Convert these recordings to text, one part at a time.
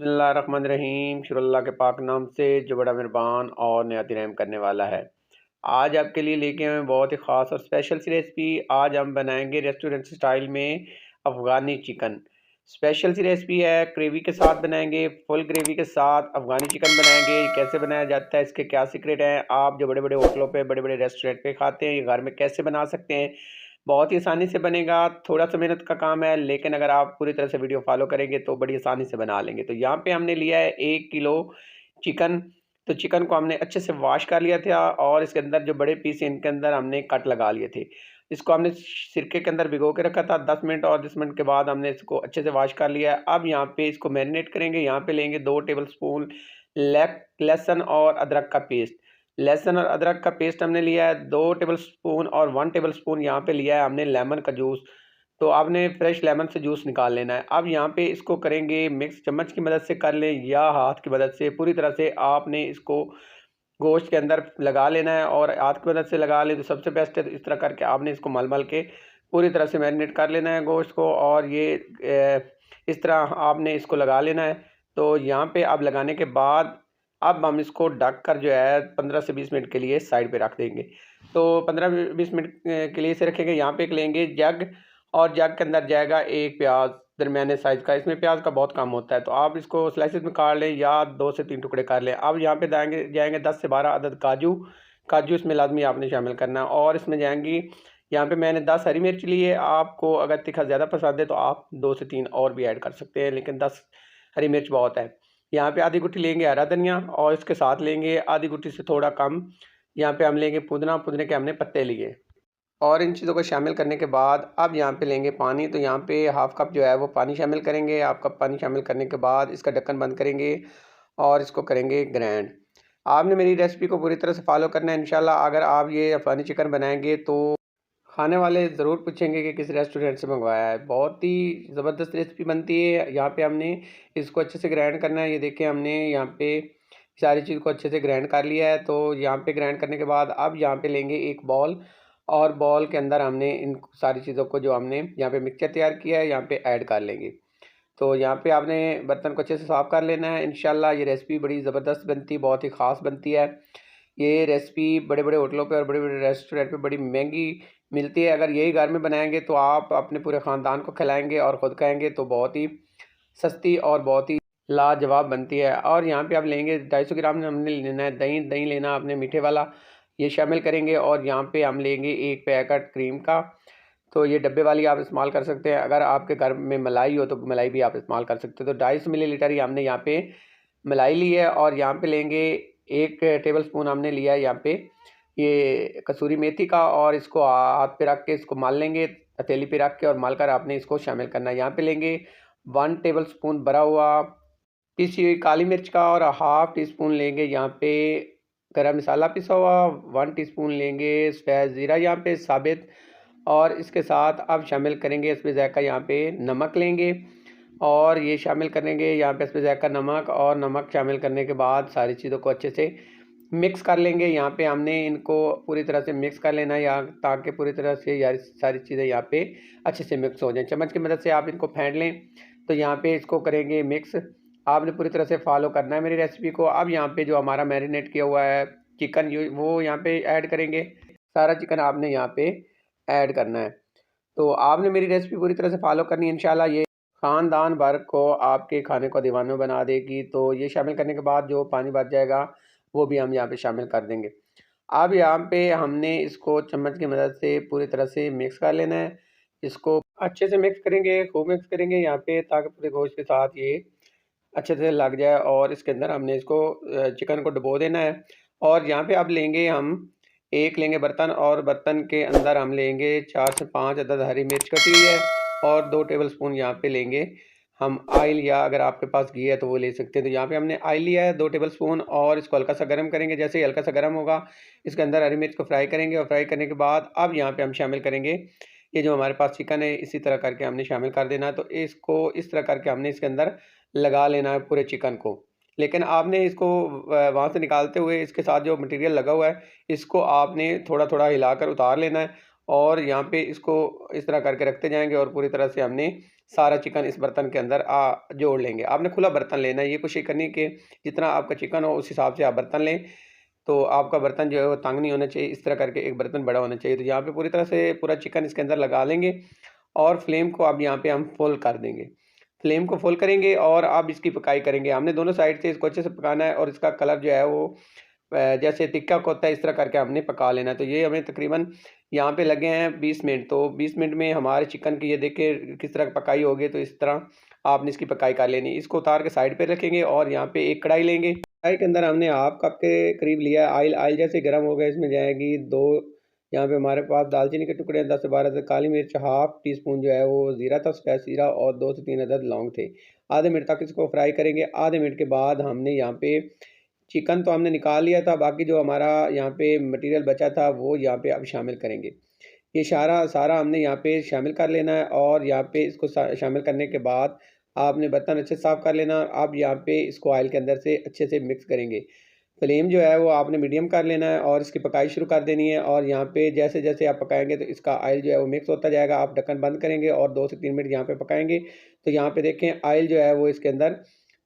बिस्मिल्लाहिर्रहमानिर्रहीम। शुरू अल्लाह के पाक नाम से जो बड़ा मेहरबान और नहायत रहम करने वाला है। आज आपके लिए लेके आए हैं बहुत ही ख़ास और स्पेशल सी रेसिपी। आज हम बनाएंगे रेस्टोरेंट स्टाइल में अफ़गानी चिकन। स्पेशल सी रेसिपी है, ग्रेवी के साथ बनाएंगे, फुल ग्रेवी के साथ अफ़गानी चिकन बनाएंगे। ये कैसे बनाया जाता है, इसके क्या सीक्रेट हैं, आप जो बड़े बड़े होटलों पे बड़े बड़े रेस्टोरेंट पे खाते हैं, ये घर में कैसे बना सकते हैं। बहुत ही आसानी से बनेगा, थोड़ा सा मेहनत का काम है, लेकिन अगर आप पूरी तरह से वीडियो फॉलो करेंगे तो बड़ी आसानी से बना लेंगे। तो यहाँ पे हमने लिया है 1 किलो चिकन। तो चिकन को हमने अच्छे से वॉश कर लिया था और इसके अंदर जो बड़े पीस हैं इनके अंदर हमने कट लगा लिए थे। इसको हमने सिरके के अंदर भिगो के रखा था 10 मिनट, और 10 मिनट के बाद हमने इसको अच्छे से वॉश कर लिया है। अब यहाँ पे इसको मैरिनेट करेंगे। यहाँ पे लेंगे 2 टेबल स्पून लहसुन और अदरक का पेस्ट। लहसुन और अदरक का पेस्ट हमने लिया है 2 टेबल स्पून, और 1 टेबल स्पून यहाँ पे लिया है हमने लेमन का जूस। तो आपने फ्रेश लेमन से जूस निकाल लेना है। अब यहाँ पे इसको करेंगे मिक्स, चम्मच की मदद से कर लें या हाथ की मदद से, पूरी तरह से आपने इसको गोश्त के अंदर लगा लेना है। और हाथ की मदद से लगा लें तो सबसे बेस्ट है। तो इस तरह करके आपने इसको मल मल के पूरी तरह से मैरिनेट कर लेना है गोश्त को, और ये इस तरह आपने इसको लगा लेना है। तो यहाँ पे अब लगाने के बाद अब हम इसको ढक कर जो है 15 से 20 मिनट के लिए साइड पे रख देंगे। तो 15-20 मिनट के लिए इसे रखेंगे। यहाँ पे एक लेंगे जग, और जग के अंदर जाएगा एक प्याज दरमियाने साइज़ का। इसमें प्याज का बहुत कम होता है, तो आप इसको स्लाइसेस में काट लें या 2 से 3 टुकड़े कर लें। अब यहाँ पे जाएंगे 10 से 12 अदद काजू। काजू इसमें लाजमी आपने शामिल करना है। और इसमें जाएंगी, यहाँ पे मैंने 10 हरी मिर्च ली है। आपको अगर तीखा ज़्यादा पसंद है तो आप 2 से 3 और भी ऐड कर सकते हैं, लेकिन 10 हरी मिर्च बहुत है। यहाँ पे आधी गुट्ठी लेंगे हरा धनिया, और इसके साथ लेंगे आधी गुट्ठी से थोड़ा कम यहाँ पे हम लेंगे पुदीना। पुदीने के हमने पत्ते लिए। और इन चीज़ों को शामिल करने के बाद अब यहाँ पे लेंगे पानी। तो यहाँ पे हाफ़ कप जो है वो पानी शामिल करेंगे। हाफ़ कप पानी शामिल करने के बाद इसका ढक्कन बंद करेंगे और इसको करेंगे ग्राइंड। आपने मेरी रेसिपी को पूरी तरह से फॉलो करना है इंशाल्लाह। अगर आप ये अफ़गानी चिकन बनाएंगे तो खाने वाले ज़रूर पूछेंगे कि किस रेस्टोरेंट से मंगवाया है। बहुत ही ज़बरदस्त रेसिपी बनती है। यहाँ पे हमने इसको अच्छे से ग्राइंड करना है। ये देखिए हमने यहाँ पे सारी चीज़ को अच्छे से ग्राइंड कर लिया है। तो यहाँ पे ग्राइंड करने के बाद अब यहाँ पे लेंगे एक बॉल, और बॉल के अंदर हमने इन सारी चीज़ों को जो हमने यहाँ पे मिक्सचर तैयार किया है यहाँ पे ऐड कर लेंगे। तो यहाँ पे आपने बर्तन को अच्छे से साफ़ कर लेना है। इंशाल्लाह ये रेसिपी बड़ी ज़बरदस्त बनती है, बहुत ही ख़ास बनती है। ये रेसिपी बड़े बड़े होटलों पे और बड़े बड़े रेस्टोरेंट पे बड़ी महंगी मिलती है। अगर यही घर में बनाएंगे तो आप अपने पूरे ख़ानदान को खिलाएंगे और ख़ुद खाएंगे। तो बहुत ही सस्ती और बहुत ही लाजवाब बनती है। और यहाँ पे आप लेंगे 250 ग्राम हमने लेना है दही। दही लेना आपने मीठे वाला, ये शामिल करेंगे। और यहाँ पे हम लेंगे एक पैकेट क्रीम का। तो ये डब्बे वाली आप इस्तेमाल कर सकते हैं। अगर आपके घर में मलाई हो तो मलाई भी आप इस्तेमाल कर सकते हो। तो 250 मिलीलीटर ही हमने यहाँ पे मलाई ली है। और यहाँ पे लेंगे 1 टेबल स्पून हमने लिया है यहाँ पे ये कसूरी मेथी का, और इसको हाथ पे रख के इसको मल लेंगे, हथेली पे रख के, और मल कर आपने इसको शामिल करना है। यहाँ पे लेंगे 1 टेबल स्पून भरा हुआ पिसी हुई काली मिर्च का, और हाफ टी स्पून लेंगे यहाँ पे गरम मसाला पिसा हुआ, 1 टीस्पून लेंगे सफ़ेद ज़ीरा यहाँ पे साबित। और इसके साथ अब शामिल करेंगे इसमें ज़ायका यहाँ पे नमक लेंगे, और ये शामिल करेंगे यहाँ पे इसमें ज़ायका नमक। और नमक शामिल करने के बाद सारी चीज़ों को अच्छे से मिक्स कर लेंगे। यहाँ पे हमने इनको पूरी तरह से मिक्स कर लेना है, यहाँ ताकि पूरी तरह से यार सारी चीज़ें यहाँ पे अच्छे से मिक्स हो जाएं। चम्मच की मदद से आप इनको फेंट लें। तो यहाँ पे इसको करेंगे मिक्स। आपने पूरी तरह से फॉलो करना है मेरी रेसिपी को। अब यहाँ पे जो हमारा मैरिनेट किया हुआ है चिकन वो यहाँ पे ऐड करेंगे। सारा चिकन आपने यहाँ पे ऐड करना है। तो आपने मेरी रेसिपी पूरी तरह से फॉलो करनी है इंशाल्लाह। ये ख़ानदान भर को आपके खाने को दीवाना बना देगी। तो ये शामिल करने के बाद जो पानी बच जाएगा वो भी हम यहाँ पे शामिल कर देंगे। अब यहाँ पे हमने इसको चम्मच की मदद से पूरी तरह से मिक्स कर लेना है। इसको अच्छे से मिक्स करेंगे, खूब मिक्स करेंगे यहाँ पे, ताकि पूरे गोश्त के साथ ये अच्छे से लग जाए। और इसके अंदर हमने इसको चिकन को डुबो देना है। और यहाँ पे अब लेंगे हम एक लेंगे बर्तन, और बर्तन के अंदर हम लेंगे 4 से 5 अदद हरी मिर्च कटी हुई है, और 2 टेबल स्पून यहाँ पे लेंगे हम ऑयल, या अगर आपके पास घी है तो वो ले सकते हैं। तो यहाँ पे हमने ऑयल लिया है 2 टेबल स्पून, और इसको हल्का सा गर्म करेंगे। जैसे ही हल्का सा गर्म होगा इसके अंदर हरी मिर्च को फ्राई करेंगे, और फ्राई करने के बाद अब यहाँ पे हम शामिल करेंगे ये जो हमारे पास चिकन है। इसी तरह करके हमने शामिल कर देना है। तो इसको इस तरह करके हमने इसके अंदर लगा लेना है पूरे चिकन को। लेकिन आपने इसको वहाँ से निकालते हुए इसके साथ जो मटेरियल लगा हुआ है इसको आपने थोड़ा थोड़ा हिलाकर उतार लेना है, और यहाँ पे इसको इस तरह करके रखते जाएंगे। और पूरी तरह से हमने सारा चिकन इस बर्तन के अंदर जोड़ लेंगे। आपने खुला बर्तन लेना है, ये कोशिश करनी कि जितना आपका चिकन हो उस हिसाब से आप बर्तन लें। तो आपका बर्तन जो है वो तंग नहीं होना चाहिए, इस तरह करके एक बर्तन बड़ा होना चाहिए। तो यहाँ पे पूरी तरह से पूरा चिकन इसके अंदर लगा लेंगे और फ्लेम को अब यहाँ पे हम फुल कर देंगे। फ्लेम को फुल करेंगे और अब इसकी पकाई करेंगे। हमने दोनों साइड से इसको अच्छे से पकाना है और इसका कलर जो है वो जैसे तिक्का का होता है इस तरह करके हमने पका लेना है। तो ये हमें तकरीबन यहाँ पे लगे हैं 20 मिनट। तो 20 मिनट में हमारे चिकन की ये देखिए किस तरह पकाई होगी। तो इस तरह आपने इसकी पकाई कर लेनी। इसको उतार के साइड पे रखेंगे और यहाँ पे एक कढ़ाई लेंगे। कढ़ाई के अंदर हमने हाफ कप के करीब लिया ऑयल। ऑयल जैसे गर्म हो गया इसमें जाएगी 2, यहाँ पे हमारे पास दालचीनी के टुकड़े 10 से 12 से काली मिर्च, हाफ टी स्पून जो है वो ज़ीरा था, सफ़ेद ज़ीरा, और 2 से 3 अदद लौंग थे। आधे मिनट तक इसको फ्राई करेंगे। आधे मिनट के बाद हमने यहाँ पे चिकन तो हमने निकाल लिया था, बाकी जो हमारा यहाँ पे मटेरियल बचा था वो यहाँ पे अब शामिल करेंगे। ये सारा सारा हमने यहाँ पे शामिल कर लेना है और यहाँ पे इसको शामिल करने के बाद आपने बर्तन अच्छे साफ़ कर लेना। अब यहाँ पे इसको ऑयल के अंदर से अच्छे से मिक्स करेंगे। फ्लेम जो है वो आपने मीडियम कर लेना है और इसकी पकाई शुरू कर देनी है। और यहाँ पे जैसे जैसे आप पकाएंगे तो इसका ऑयल जो है वो मिक्स होता जाएगा। आप ढक्कन बंद करेंगे और 2 से 3 मिनट यहाँ पे पकाएंगे। तो यहाँ पे देखें ऑयल जो है वो इसके अंदर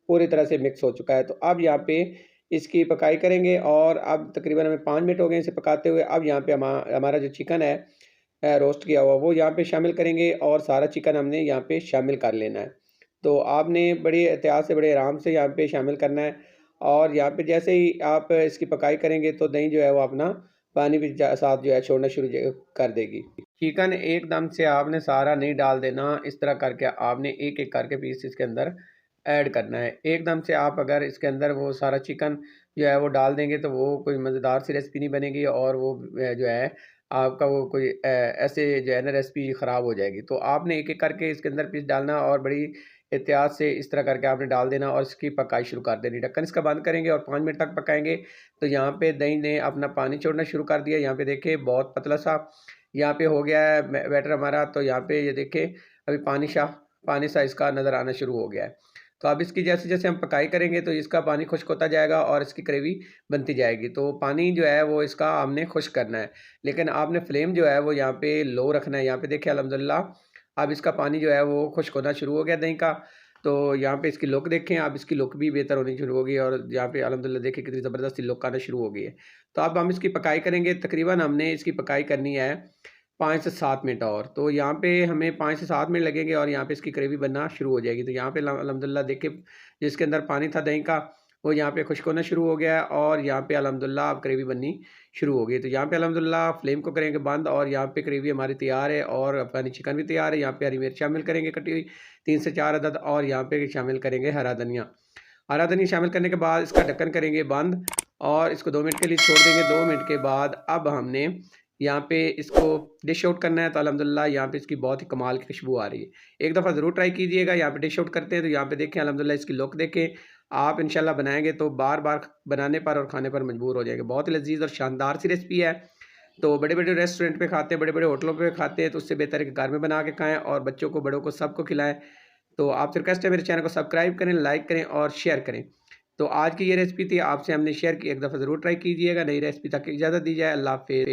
पूरी तरह से मिक्स हो चुका है। तो अब यहाँ पे इसकी पकाई करेंगे और अब तकरीबन हमें 5 मिनट हो गए इसे पकाते हुए। अब यहाँ पे हमारा जो चिकन है रोस्ट किया हुआ वो यहाँ पे शामिल करेंगे और सारा चिकन हमने यहाँ पे शामिल कर लेना है। तो आपने बड़ी एहतियात से बड़े आराम से यहाँ पे शामिल करना है। और यहाँ पे जैसे ही आप इसकी पकाई करेंगे तो दही जो है वो अपना पानी भी साथ जो है छोड़ना शुरू कर देगी। चिकन एकदम से आपने सारा नहीं डाल देना, इस तरह करके आपने एक एक करके पीस इसके अंदर ऐड करना है। एकदम से आप अगर इसके अंदर वो सारा चिकन जो है वो डाल देंगे तो वो कोई मज़ेदार सी रेसिपी नहीं बनेगी और वो जो है आपका वो कोई ऐसे जो है ना रेसिपी ख़राब हो जाएगी। तो आपने एक एक करके इसके अंदर पीस डालना और बड़ी एहतियात से इस तरह करके आपने डाल देना और इसकी पकाई शुरू कर देनी। ढक्कन इसका बंद करेंगे और 5 मिनट तक पकाएंगे। तो यहाँ पे दही ने अपना पानी छोड़ना शुरू कर दिया। यहाँ पे देखिए बहुत पतला सा यहाँ पे हो गया है बैटर हमारा। तो यहाँ पे ये देखिए अभी पानी सा इसका नज़र आना शुरू हो गया है। तो अब इसकी जैसे जैसे हम पकाई करेंगे तो इसका पानी खुश्क होता जाएगा और इसकी ग्रेवी बनती जाएगी। तो पानी जो है वो इसका हमने खुश्क करना है, लेकिन आपने फ्लेम जो है वो यहाँ पे लो रखना है। यहाँ पे देखिए अल्हम्दुलिल्लाह अब इसका पानी जो है वो खुश्क होना शुरू हो गया दही का। तो यहाँ पे इसकी लुक देखें, अब इसकी लुक भी बेहतर होनी शुरू हो गई और यहाँ पे अल्हम्दुलिल्लाह देखिए कितनी ज़बरदस्त लुक आना शुरू हो गई है। तो अब हम इसकी पकाई करेंगे। तकरीबन हमने इसकी पकाई करनी है 5 से 7 मिनट और। तो यहाँ पे हमें 5 से 7 मिनट लगेंगे और यहाँ पे इसकी ग्रेवी बनना शुरू हो जाएगी। तो यहाँ पे अल्हम्दुलिल्लाह देखिए जिसके अंदर पानी था दही का वो यहाँ पे खुश्क होना शुरू हो गया है और यहाँ पे अल्हम्दुलिल्लाह अब ग्रेवी बननी शुरू हो गई। तो यहाँ पे अल्हम्दुलिल्लाह फ्लेम को करेंगे बंद और यहाँ पे ग्रेवी हमारी तैयार है और अफ़गानी चिकन भी तैयार है। यहाँ पे हरी मिर्च शामिल करेंगे कटी हुई 3 से 4 अदद और यहाँ पे शामिल करेंगे हरा धनिया। हरा धनिया शामिल करने के बाद इसका ढक्कन करेंगे बंद और इसको 2 मिनट के लिए छोड़ देंगे। 2 मिनट के बाद अब हमने यहाँ पे इसको डिश आउट करना है। तो अल्हम्दुलिल्लाह यहाँ पे इसकी बहुत ही कमाल की खुशबू आ रही है। एक दफ़ा ज़रूर ट्राई कीजिएगा। यहाँ पे डिश आउट करते हैं तो यहाँ पे देखें अल्हम्दुलिल्लाह इसकी लुक देखें। आप इंशाल्लाह बनाएंगे तो बार बार बनाने पर और खाने पर मजबूर हो जाएंगे। बहुत ही लजीज और शानदार सी रेसिपी है। तो बड़े बड़े रेस्टोरेंट पे खाते हैं, बड़े बड़े होटलों पे खाते हैं, तो उससे बेहतर है कि घर में बना के खाएं और बच्चों को बड़ों को सबको खिलाएं। तो आपसे रिक्वेस्ट है मेरे चैनल को सब्सक्राइब करें, लाइक करें और शेयर करें। तो आज की ये रेसिपी थी, आपसे हमने शेयर की। एक दफ़ा ज़रूर ट्राई कीजिएगा। नई रेसिपी तक इजाज़त दी जाए। अल्लाह हाफ़िज़।